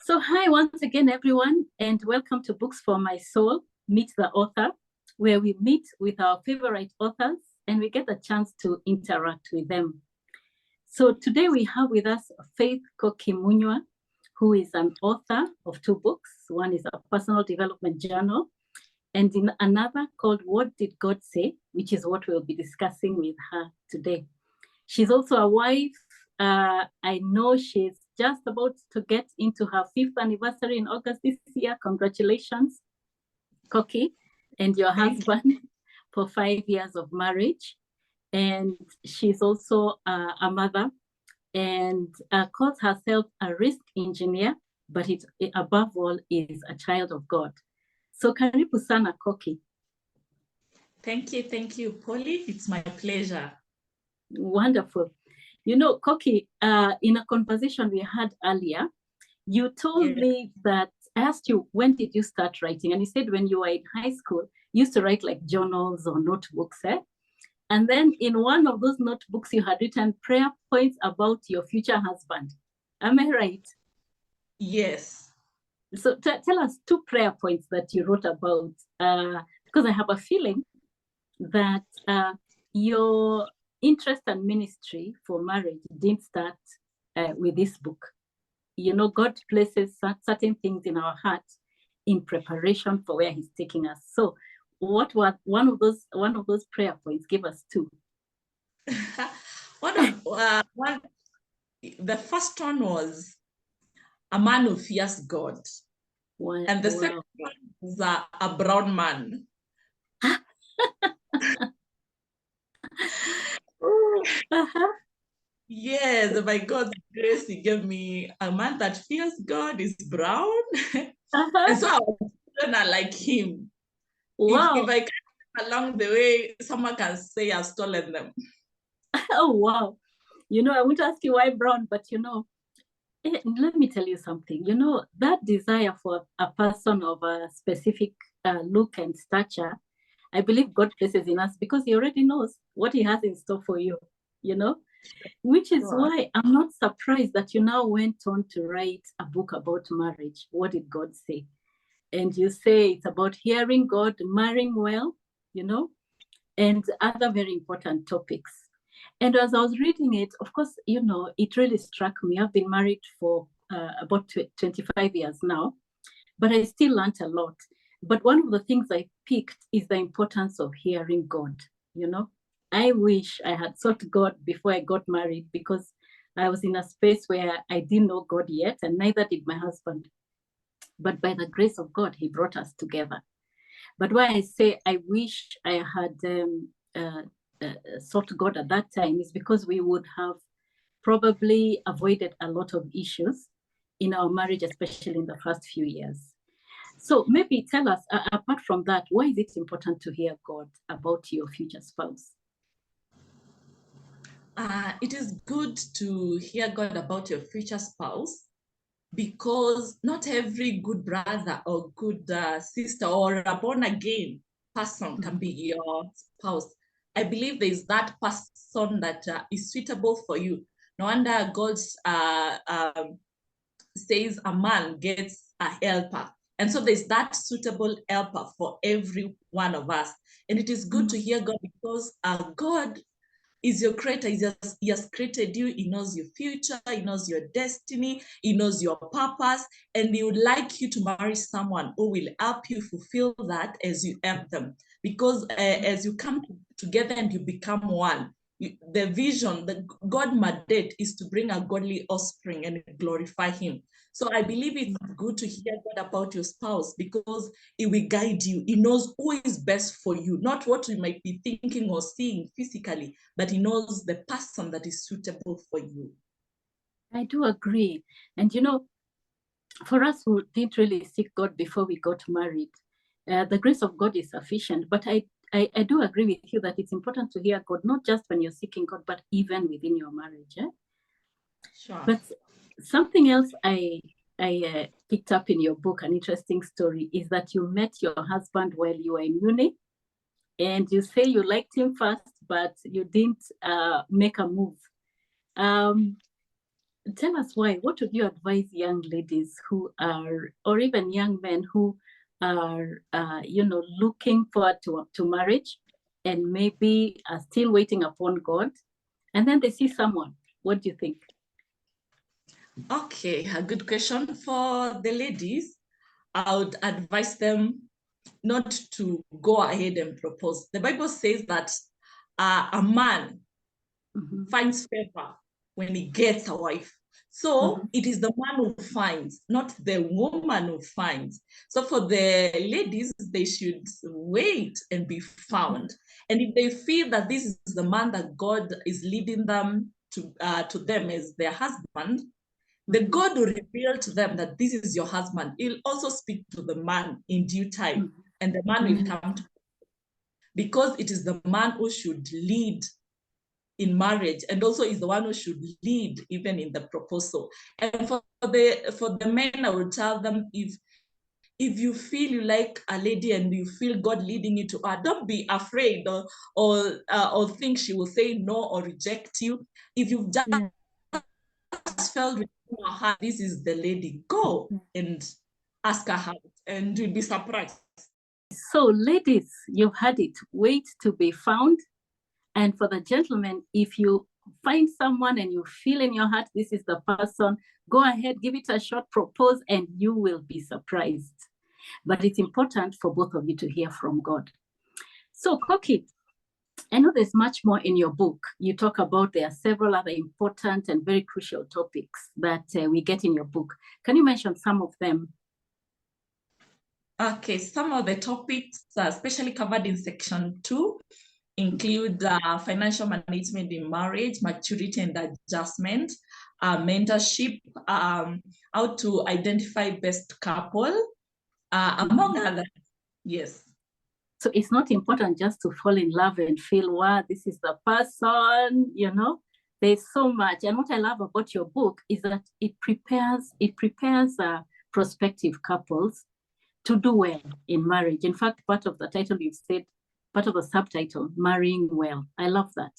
So hi once again, everyone, and welcome to Books for My Soul, Meet the Author, where we meet with our favorite authors and we get a chance to interact with them. So today we have with us Faith Koki Munyua, who is an author of two books. One is a personal development journal, and in another called What Did God Say?, which is what we'll be discussing with her today. She's also a wife. I know she's just about to get into her 5th anniversary in August this year. Congratulations, Koki, and your husband for 5 years of marriage. And she's also a mother and calls herself a risk engineer, but it above all is a child of God. So karibu sana, Koki. Thank you, Polly. It's my pleasure. Wonderful. You know, Koki, in a conversation we had earlier, you told me that I asked you, when did you start writing? And you said when you were in high school, you used to write like journals or notebooks, eh? And then in one of those notebooks, you had written prayer points about your future husband. Am I right? Yes. So tell us 2 prayer points that you wrote about, because I have a feeling that your interest and ministry for marriage didn't start with this book. You know, God places certain things in our hearts in preparation for where He's taking us. So, what was one of those prayer points? Give us 2. The first one was a man who fears God, and the second one was a brown man. Yes, by God's grace, He gave me a man that fears God, is brown. And so I was like him. Wow. If I come along the way, someone can say I've stolen them. Oh, wow. You know, I won't ask you why brown, but you know, let me tell you something. You know, that desire for a person of a specific look and stature, I believe God places in us because He already knows what He has in store for you, you know, which is why I'm not surprised that you now went on to write a book about marriage. What did God say? And you say it's about hearing God, marrying well, you know, and other very important topics. And as I was reading it, of course, you know, it really struck me. I've been married for about 25 years now, but I still learned a lot. But one of the things I picked is the importance of hearing God, you know. I wish I had sought God before I got married because I was in a space where I didn't know God yet, and neither did my husband. But by the grace of God, He brought us together. But why I say I wish I had sought God at that time is because we would have probably avoided a lot of issues in our marriage, especially in the first few years. So maybe tell us, apart from that, why is it important to hear God about your future spouse? It is good to hear God about your future spouse because not every good brother or good sister or a born-again person can be your spouse. I believe there is that person that is suitable for you. No wonder God says a man gets a helper. And so there's that suitable helper for every one of us. And it is good to hear God because God is your creator. He has created you. He knows your future. He knows your destiny. He knows your purpose. And He would like you to marry someone who will help you fulfill that as you help them. Because as you come together and you become one, the vision, the God mandate is to bring a godly offspring and glorify Him. So I believe it's good to hear God about your spouse because He will guide you. He knows who is best for you, not what you might be thinking or seeing physically, but He knows the person that is suitable for you. I do agree. And you know, for us who didn't really seek God before we got married, the grace of God is sufficient. But I do agree with you that it's important to hear God, not just when you're seeking God, but even within your marriage. Eh? Sure. But something else I picked up in your book, an interesting story, is that you met your husband while you were in uni. And you say you liked him first, but you didn't make a move. tell us why. What would you advise young ladies who are, or even young men who are, looking forward to marriage and maybe are still waiting upon God, and then they see someone? What do you think? Okay, a good question. For the ladies, I would advise them not to go ahead and propose. The Bible says that a man finds favor when he gets a wife. So it is the man who finds, not the woman who finds. So for the ladies, they should wait and be found. And if they feel that this is the man that God is leading them to them as their husband, the God will reveal to them that this is your husband. He'll also speak to the man in due time, and the man will come to, because it is the man who should lead in marriage, and also is the one who should lead even in the proposal. And for the men, I will tell them, if you feel you like a lady and you feel God leading you to her, don't be afraid or think she will say no or reject you. If you've just felt with your heart, this is the lady, go and ask her out, and you'll be surprised. So ladies, you've had it. Wait to be found. And for the gentlemen, if you find someone and you feel in your heart, this is the person, go ahead, give it a shot, propose, and you will be surprised. But it's important for both of you to hear from God. So Koki, I know there's much more in your book. You talk about, there are several other important and very crucial topics that we get in your book. Can you mention some of them? Okay, some of the topics, especially covered in section 2, include financial management in marriage, maturity and adjustment, mentorship, how to identify best couple, among others. Yes. So it's not important just to fall in love and feel, wow, this is the person, there's so much. And what I love about your book is that it prepares prospective couples to do well in marriage. In fact, part of the title you've said, part of the subtitle, Marrying Well. I love that.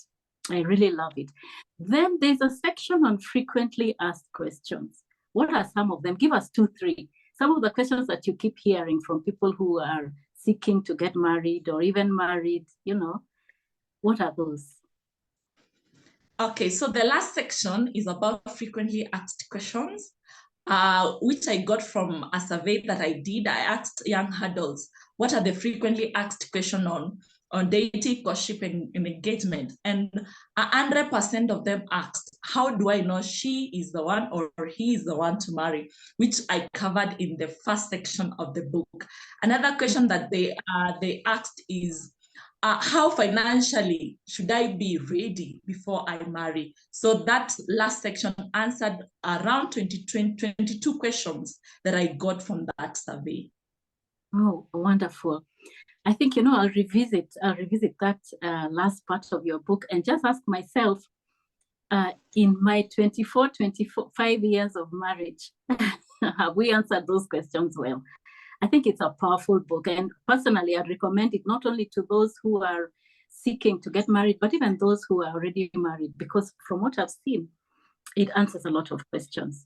I really love it. Then there's a section on frequently asked questions. What are some of them? Give us 2, 3. Some of the questions that you keep hearing from people who are seeking to get married or even married, what are those? Okay, so the last section is about frequently asked questions, which I got from a survey that I did. I asked young adults, what are the frequently asked questions on dating, courtship, and engagement? And 100% of them asked, how do I know she is the one or he is the one to marry? Which I covered in the first section of the book. Another question that they asked is, how financially should I be ready before I marry? So that last section answered around 22 questions that I got from that survey. Oh, wonderful. I think, I'll revisit that last part of your book and just ask myself, in my 25 years of marriage, have we answered those questions well? I think it's a powerful book. And personally, I'd recommend it not only to those who are seeking to get married, but even those who are already married, because from what I've seen, it answers a lot of questions.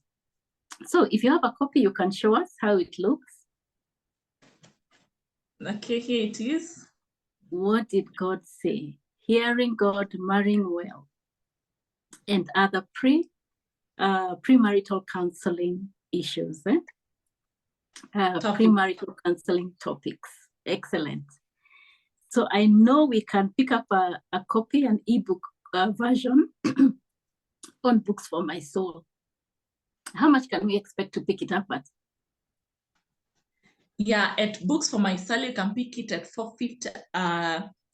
So if you have a copy, you can show us how it looks. Okay, here it is. What did God say? Hearing God, marrying well, and other premarital counseling issues. Premarital counseling topics. Excellent. So I know we can pick up a copy, an ebook version on Books for My Soul. How much can we expect to pick it up at? Yeah, at Books for My Soul, you can pick it at 450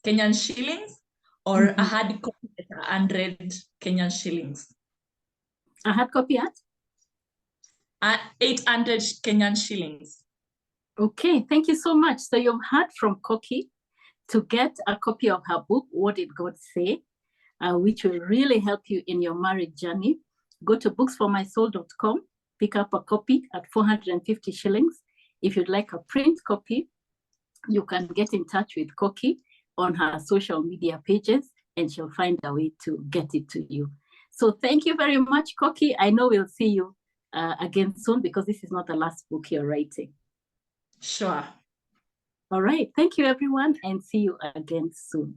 Kenyan shillings, or a hard copy at 100 Kenyan shillings. A hard copy at? 800 Kenyan shillings. Okay, thank you so much. So you've heard from Koki. To get a copy of her book, What Did God Say, which will really help you in your marriage journey, go to booksformysoul.com, pick up a copy at 450 shillings. If you'd like a print copy, you can get in touch with Koki on her social media pages, and she'll find a way to get it to you. So thank you very much, Koki. I know we'll see you again soon, because this is not the last book you're writing. Sure. All right. Thank you, everyone, and see you again soon.